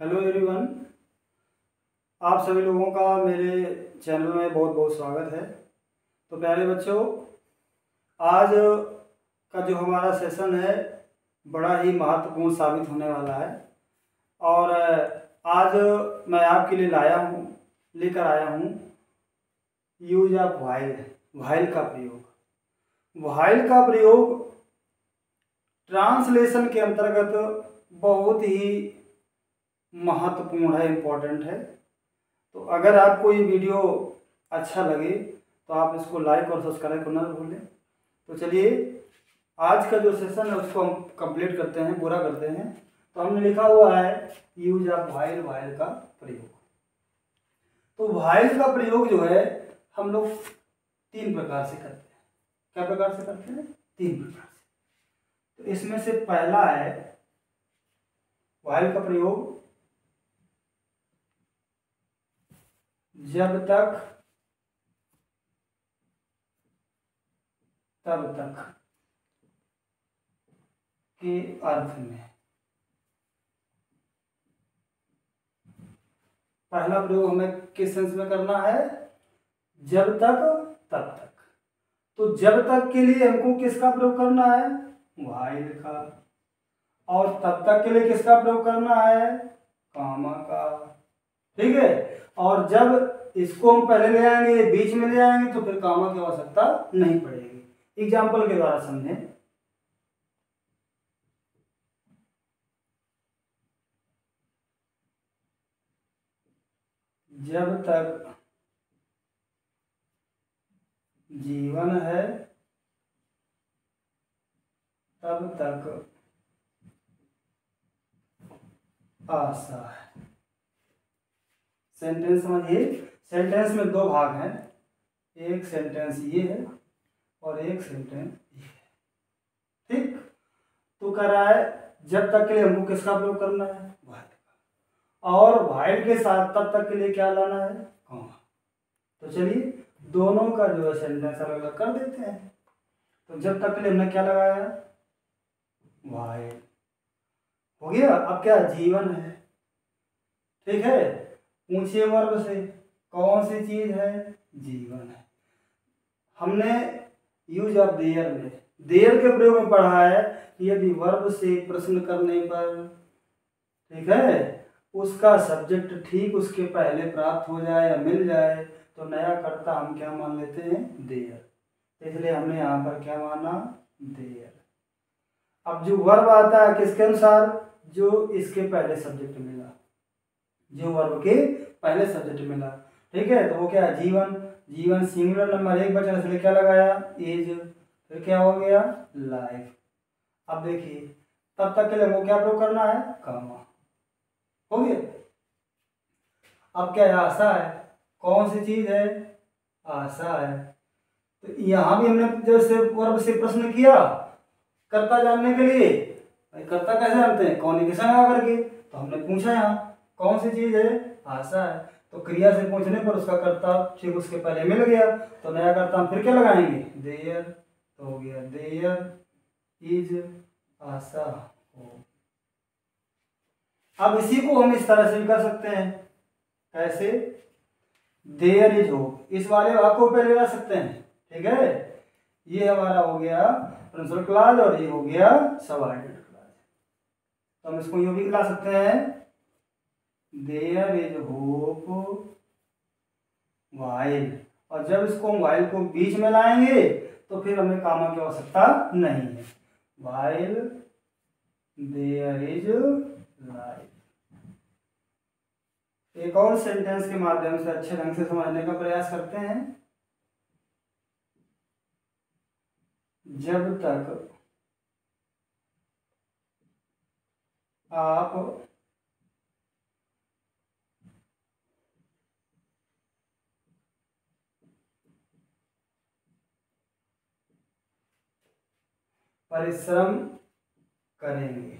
Hello everyone. आप सभी लोगों का मेरे चैनल में बहुत बहुत स्वागत है। तो प्यारे बच्चों, आज का जो हमारा सेशन है बड़ा ही महत्वपूर्ण साबित होने वाला है। और आज मैं आपके लिए लेकर आया हूँ यूज ऑफ व्हाइल का प्रयोग। व्हाइल का प्रयोग ट्रांसलेशन के अंतर्गत बहुत ही महत्वपूर्ण है, इम्पोर्टेंट है। तो अगर आपको ये वीडियो अच्छा लगे तो आप इसको लाइक और सब्सक्राइब करना न भूलें। तो चलिए आज का जो सेशन है उसको हम कंप्लीट करते हैं, पूरा करते हैं। तो हमने लिखा हुआ है यूज ऑफ व्हाइल का प्रयोग। तो व्हाइल का प्रयोग जो है हम लोग तीन प्रकार से करते हैं। क्या प्रकार से करते हैं? तीन प्रकार से। तो इसमें से पहला है व्हाइल का प्रयोग जब तक तब तक के अर्थ में। पहला प्रयोग हमें किस सेंस में करना है? जब तक तब तक। तो जब तक के लिए हमको किसका प्रयोग करना है? व्हाइल का। और तब तक के लिए किसका प्रयोग करना है? कामा का। ठीक है। और जब इसको हम पहले ले आएंगे, बीच में ले आएंगे, तो फिर कामा की आवश्यकता नहीं पड़ेगी। एग्जाम्पल के द्वारा समझें। जब तक जीवन है तब तक आशा है। सेंटेंस समझिए। सेंटेंस में दो भाग हैं, एक सेंटेंस ये है और एक सेंटेंस ये है। ठीक। तो कह रहा है जब तक के लिए हमको किसका प्रयोग करना है? व्हाइल का। और व्हाइल के साथ तब तक के लिए क्या लाना है? कॉमा। तो चलिए दोनों का जो है सेंटेंस अलग अलग कर देते हैं। तो जब तक के लिए हमने क्या लगाया? व्हाइल। हो गया। अब क्या? जीवन है। ठीक है। पूछिए वर्ब से कौन सी चीज है? जीवन है। हमने यूज ऑफ देयर में देयर के प्रयोग में पढ़ा है कि यदि वर्ब से प्रश्न करने पर, ठीक है, उसका सब्जेक्ट ठीक उसके पहले प्राप्त हो जाए या मिल जाए तो नया कर्ता हम क्या मान लेते हैं? देयर। इसलिए हमने यहाँ पर क्या माना? देयर। अब जो वर्ब आता है किसके अनुसार? जो इसके पहले सब्जेक्ट मिला, जो वर्ब के पहले सब्जेक्ट मिला। ठीक है। तो वो क्या है? जीवन। जीवन सिंगुलर नंबर एक बचा, इसलिए क्या लगाया? एज। फिर क्या हो गया? लाइफ। अब देखिए तब तक के लिए वो क्या प्रयोग करना है? कामा। हो गया। अब क्या है? आशा है। कौन सी चीज है? आशा है। तो यहां भी हमने जैसे वर्ब से प्रश्न किया कर्ता जानने के लिए, भाई कर्ता कैसे जानते हैं? कॉनिकेशन लगा करके। तो हमने पूछा यहाँ कौन सी चीज है? आशा है। तो क्रिया से पूछने पर उसका कर्ता ठीक उसके पहले मिल गया, तो नया कर्ता हम फिर क्या लगाएंगे? देयर। तो हो गया देयर इज आशा हो। अब इसी को हम इस तरह से भी कर सकते हैं। कैसे? There is hope. इस वाले भाग को पहले ला सकते हैं। ठीक है। ये हमारा हो गया प्रिंसिपल क्लॉज और ये हो गया सबऑर्डिनेट क्लॉज। तो हम इसको यूं भी ला सकते हैं, देयर इज होप व्हाइल। और जब इसको हम व्हाइल को बीच में लाएंगे तो फिर हमें कामा की आवश्यकता नहीं है। While there is life. एक और सेंटेंस के माध्यम से अच्छे ढंग से समझने का प्रयास करते हैं। जब तक आप परिश्रम करेंगे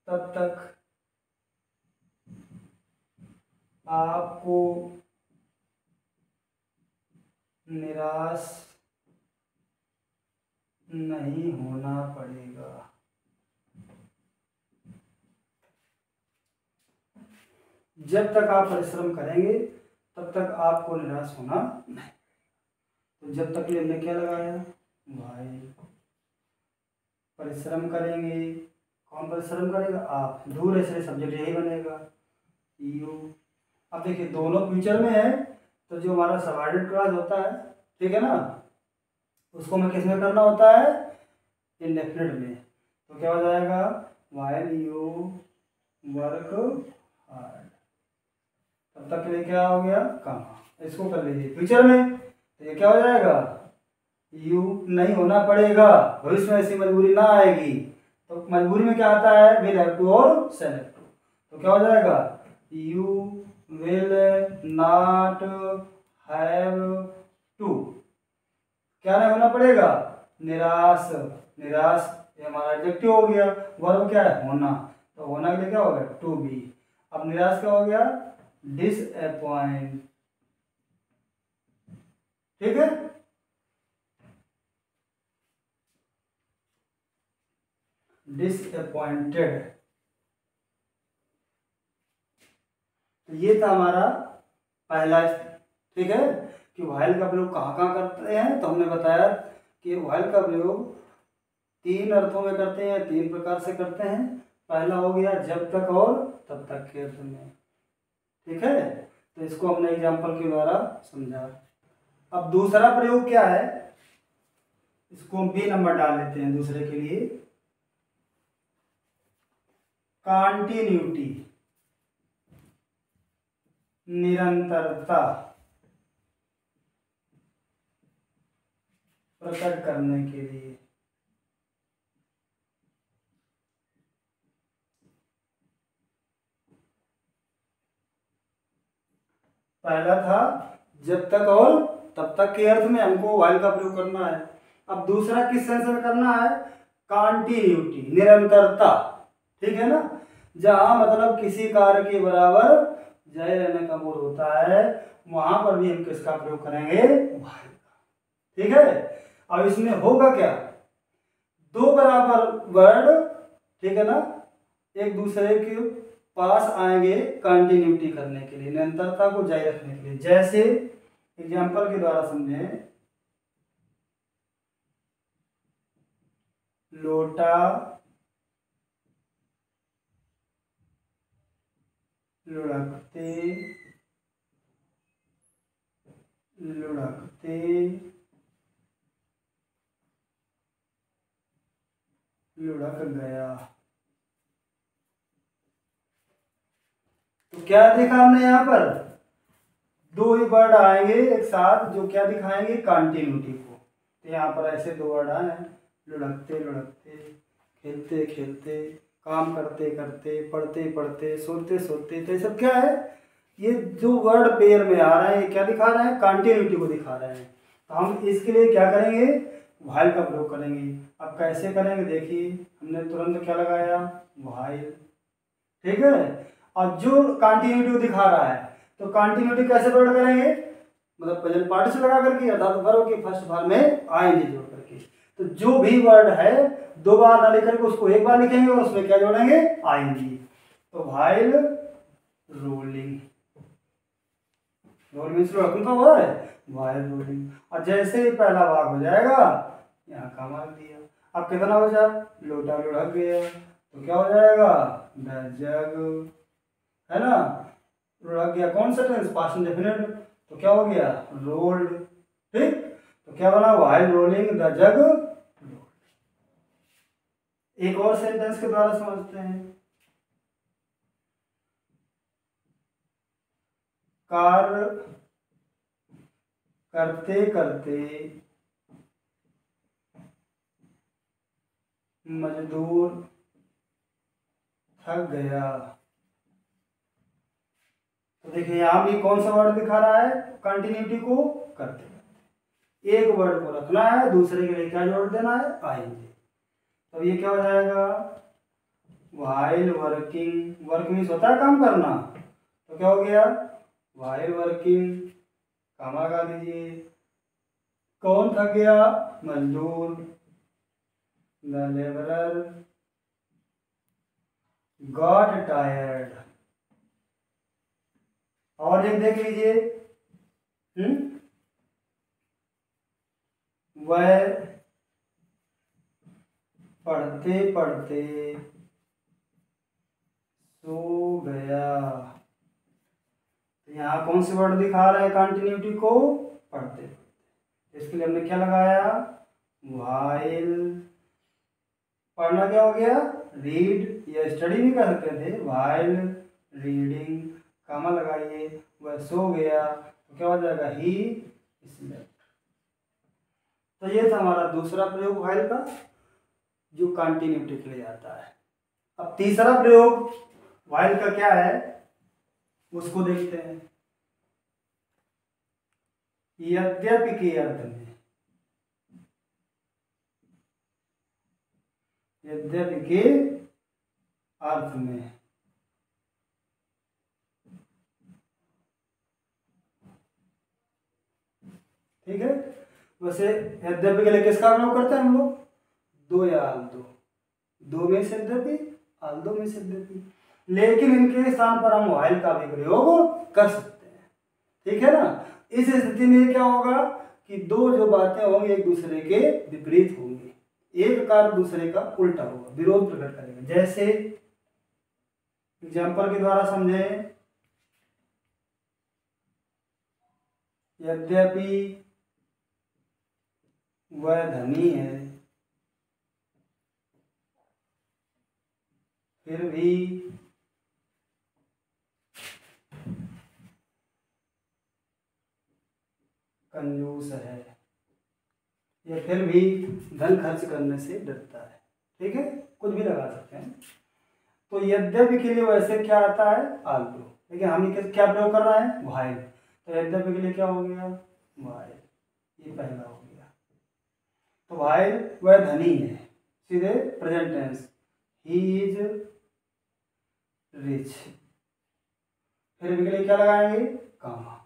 तब तक आपको निराश नहीं होना पड़ेगा। जब तक आप परिश्रम करेंगे तब तक आपको निराश होना नहीं। तो जब तक ये हमने क्या लगाया, वाइल परिश्रम करेंगे, कौन परिश्रम करेगा, आप, दूर ऐसे सब्जेक्ट यही बनेगा यू। अब देखिए दोनों फ्यूचर में है, तो जो हमारा सबऑर्डिनेट क्लॉज होता है, ठीक है ना, उसको हमें किस में करना होता है, इंडेफिनिट में। तो क्या हो जाएगा, वाइल यू वर्क हार्ड, तब तक के लिए क्या हो गया, कमा। इसको कर लीजिए फ्यूचर में, तो ये क्या हो जाएगा, यू नहीं होना पड़ेगा, भविष्य में ऐसी मजबूरी ना आएगी। तो मजबूरी में क्या आता है, विल हैव टू और शैल हैव टू। तो क्या हो जाएगा, you will not have to, क्या नहीं होना पड़ेगा, निराश, निराश ये हमारा एडजेक्टिव हो गया। वर्ब क्या है, होना, तो होना के लिए क्या हो गया, टू बी। अब निराश क्या हो गया, डिसअपॉइंट, ठीक है। डिसअपॉइंटेड, तो ये था हमारा पहला, ठीक है, कि व्हाइल का प्रयोग कहाँ कहाँ करते हैं। तो हमने बताया कि व्हाइल का प्रयोग 3 अर्थों में करते हैं, 3 प्रकार से करते हैं। पहला हो गया जब तक और तब तक के अर्थ में, ठीक है। तो इसको हमने एग्जाम्पल के द्वारा समझा। अब दूसरा प्रयोग क्या है, इसको हम बी नंबर डाल लेते हैं दूसरे के लिए, कॉन्टिन्यूटी, निरंतरता प्रकट करने के लिए। पहला था जब तक और तब तक के अर्थ में हमको व्हाइल का प्रयोग करना है। अब दूसरा किस सेंस में करना है, कॉन्टिन्यूटी, निरंतरता, ठीक है ना, जहां मतलब किसी कार्य के बराबर जारी रहने का मूड होता है, वहां पर भी हम किसका प्रयोग करेंगे, व्हाइल का, ठीक है। अब इसमें होगा क्या, दो बराबर वर्ड, ठीक है ना, एक दूसरे के पास आएंगे कंटिन्यूटी करने के लिए, निरंतरता को जारी रखने के लिए। जैसे एग्जाम्पल के द्वारा समझें, लोटा लुढ़कते लुढ़कते लुढ़क गया। तो क्या देखा हमने यहाँ पर, दो ही वर्ड आएंगे एक साथ जो क्या दिखाएंगे, कंटिन्यूटी को। तो यहाँ पर ऐसे दो वर्ड आए हैं, लुढ़कते लुढ़कते, खेलते खेलते, काम करते करते, पढ़ते पढ़ते, सोते सोते। तो ये सब क्या है, ये जो वर्ड पेयर में आ रहे हैं क्या दिखा रहे हैं, कंटिन्यूटी को दिखा रहे हैं। तो हम इसके लिए क्या करेंगे, व्हाइल का प्रयोग करेंगे। अब कैसे करेंगे, देखिए हमने तुरंत क्या लगाया, व्हाइल, ठीक है। और जो कंटिन्यूटी को दिखा रहा है, तो कंटिन्यूटी कैसे प्रकट करेंगे, मतलब प्रेजेंट पार्टिसिपल लगा करके, अर्थात वर्ब के फर्स्ट फॉर्म में आएंगे जोड़ करके। तो जो भी वर्ड है दो बार ना लिख करके उसको एक बार लिखेंगे और उसमें क्या जोड़ेंगे, आएंगे। तो while rolling, roll means rolling का हुआ है, व्हाइल रोलिंग। और जैसे ही पहला भाग हो जाएगा, यहाँ का मार दिया। अब कितना हो जाए, लोटा लुढ़क गया, तो क्या हो जाएगा, द जग, है ना, लुढ़क गया, कौन सा टेंस, पास्ट इंडेफिनिट, तो क्या हो गया, रोल्ड, ठीक। तो क्या बना, while rolling the jug rolled. एक और सेंटेंस के द्वारा समझते हैं, कार्य करते करते मजदूर थक गया। तो देखिए यहाँ भी कौन सा वर्ड दिखा रहा है, कंटिन्यूटी को करते करते, एक वर्ड को रखना है, दूसरे के लिए क्या जोड़ देना है, आएंगे। तो ये क्या हो जाएगा, व्हाइल वर्किंग, वर्क मीन्स होता है काम करना, तो क्या हो गया, व्हाइल वर्किंग, कामा लगा दीजिए, कौन थक गया, मजदूर, द लेबरर गॉट टायर्ड, और एक देख लीजिए, वह पढ़ते पढ़ते सो गया। तो यहाँ कौन सी वर्ड दिखा रहा है कंटिन्यूटी को? पढ़ते पढ़ते। इसके लिए हमने क्या लगाया? व्हाइल। पढ़ना क्या हो गया? रीड, या स्टडी भी कर सकते थे। व्हाइल रीडिंग, कामा लगाइए, वह सो गया, तो क्या हो जाएगा? He slept. तो ये था हमारा दूसरा प्रयोग व्हाइल का, जो कंटिन्यूटी के लिए आता है। अब तीसरा प्रयोग व्हाइल का क्या है, उसको देखते हैं। यद्यपि के अर्थ में, यद्यपि के अर्थ में। ठीक है, वैसे यद्यपि के लिए किसका प्रयोग करते हैं हम लोग? दो या आल दो, दो में से यद्यपि, आल दो में से यद्यपि। लेकिन इनके स्थान पर हम व्हाइल का भी प्रयोग कर सकते हैं। ठीक है ना? इस स्थिति में क्या होगा कि दो जो बातें होंगी एक दूसरे के विपरीत होंगी, एक कार्य दूसरे का उल्टा होगा, विरोध प्रकट करेगा। जैसे एग्जाम्पल के द्वारा समझें, यद्यपि वह धनी है, फिर भी कंजूस है, या फिर भी धन खर्च करने से डरता है। ठीक है, कुछ भी लगा सकते हैं। तो यद्यपि के लिए वैसे क्या आता है? आल्दो, लेकिन हम क्या प्रयोग कर रहे हैं? व्हाइल। तो यद्यपि के लिए क्या हो गया? व्हाइल, ये पहला हो गया। तो व्हाइल वह धनी है, सीधे present tense, he is rich. फिर भी के लिए क्या लगाएंगे? कामा।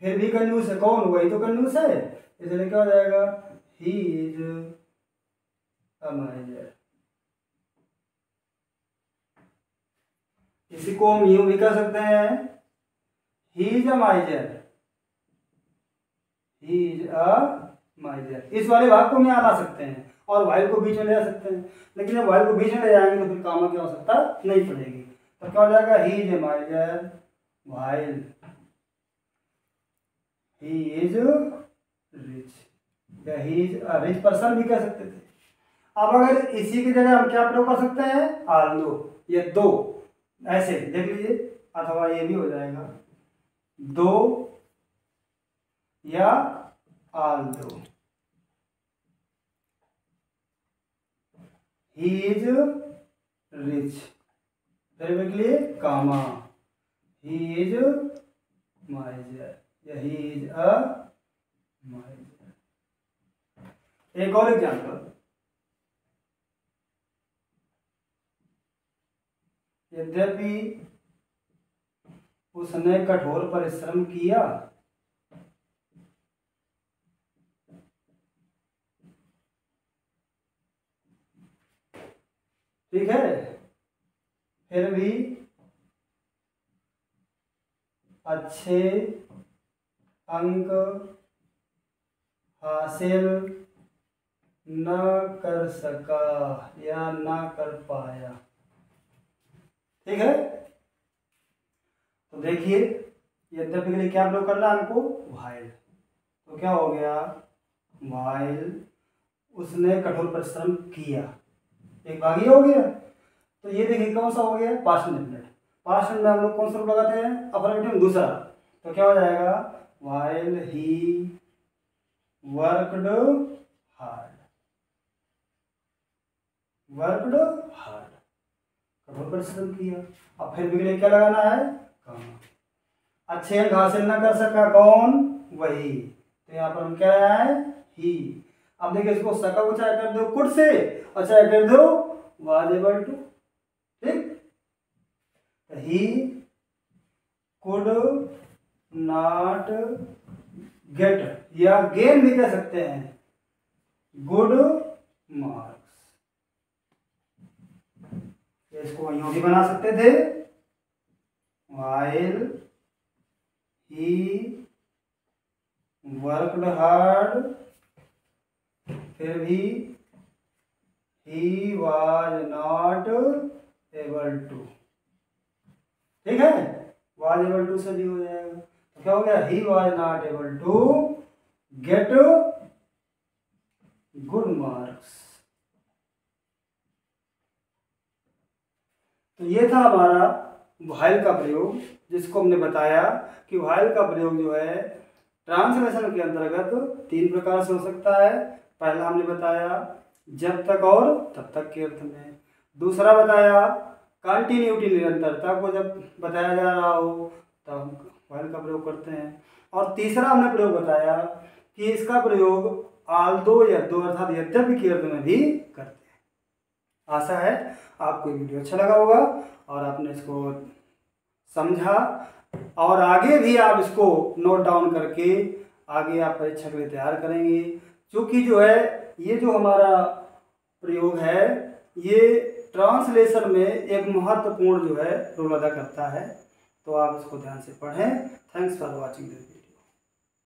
फिर भी कंजूस है, कौन? वही तो कंजूस है, इसलिए क्या हो जाएगा? He is a manager. इसी को हम यूं भी कर सकते हैं, ही इज अ माइजर, ही इज अ माइजर। इस वाले भाग को हम यहाँ ला सकते हैं और वाइल को बीच में ले आ सकते हैं, लेकिन जब वाइल को बीच में ले जाएंगे तो फिर कामा की आवश्यकता नहीं पड़ेगी। तो क्या हो जाएगा? He is a miser while he is rich, या he is a rich person भी कह सकते थे। अब अगर इसी की जगह हम क्या प्रयोग कर सकते हैं? आल्दो, ये दो, ऐसे देख लीजिए, अथवा ये भी हो जाएगा दो या आल्दो। ही इज रिच, फिर के लिए कामा, ही इज माइजर, या ही इज अ माइजर। एक और एग्जाम्पल, यद्यपि उसने कठोर परिश्रम किया, ठीक है, फिर भी अच्छे अंक हासिल न कर सका या न कर पाया। ठीक है, तो देखिए यद्यपि के लिए क्या प्रयोग करना है हमको? व्हाइल। तो क्या हो गया? व्हाइल उसने कठोर परिश्रम किया, एक भाग ये हो गया। तो ये देखिए कौन सा हो गया? Past indefinite. पास्ट में हम लोग कौन सा रूप लगाते हैं? अफर्मेटिव, दूसरा। तो क्या हो जाएगा? While he worked hard, worked hard, कठोर परिश्रम किया। अब फिर भी के लिए क्या लगाना है? कामा। अच्छे अंक हासिल ना कर सका, कौन? वही। तो यहाँ पर हम क्या लगाए? ही। अब देखिए इसको सका को चाहे कर दो कुड से और चाहे कर दो वाज एबल टू। ठीक, ही कुड नॉट गेट, या गेन भी कह सकते हैं, गुड मार्क्स। इसको यूं भी बना सकते थे, while he worked hard, फिर भी he was not able to। ठीक है, was able to से भी हो जाएगा, तो क्या हो गया, he was not able to get good marks। तो ये था हमारा व्हाइल का प्रयोग, जिसको हमने बताया कि व्हाइल का प्रयोग जो है ट्रांसलेशन के अंतर्गत 3 प्रकार से हो सकता है। पहला हमने बताया जब तक और तब तक के अर्थ में, दूसरा बताया कंटिन्यूटी निरंतरता को जब बताया जा रहा हो तब हम व्हाइल का प्रयोग करते हैं, और तीसरा हमने प्रयोग बताया कि इसका प्रयोग आल्दो या दो अर्थात यद्यपि के अर्थ में भी करते हैं। आशा है आपको वीडियो अच्छा लगा होगा और आपने इसको समझा, और आगे भी आप इसको नोट डाउन करके आगे आप परीक्षा के लिए तैयार करेंगे। क्योंकि जो है ये जो हमारा प्रयोग है ये ट्रांसलेशन में एक महत्वपूर्ण जो है रोल अदा करता है, तो आप इसको ध्यान से पढ़ें। Thanks for watching this video.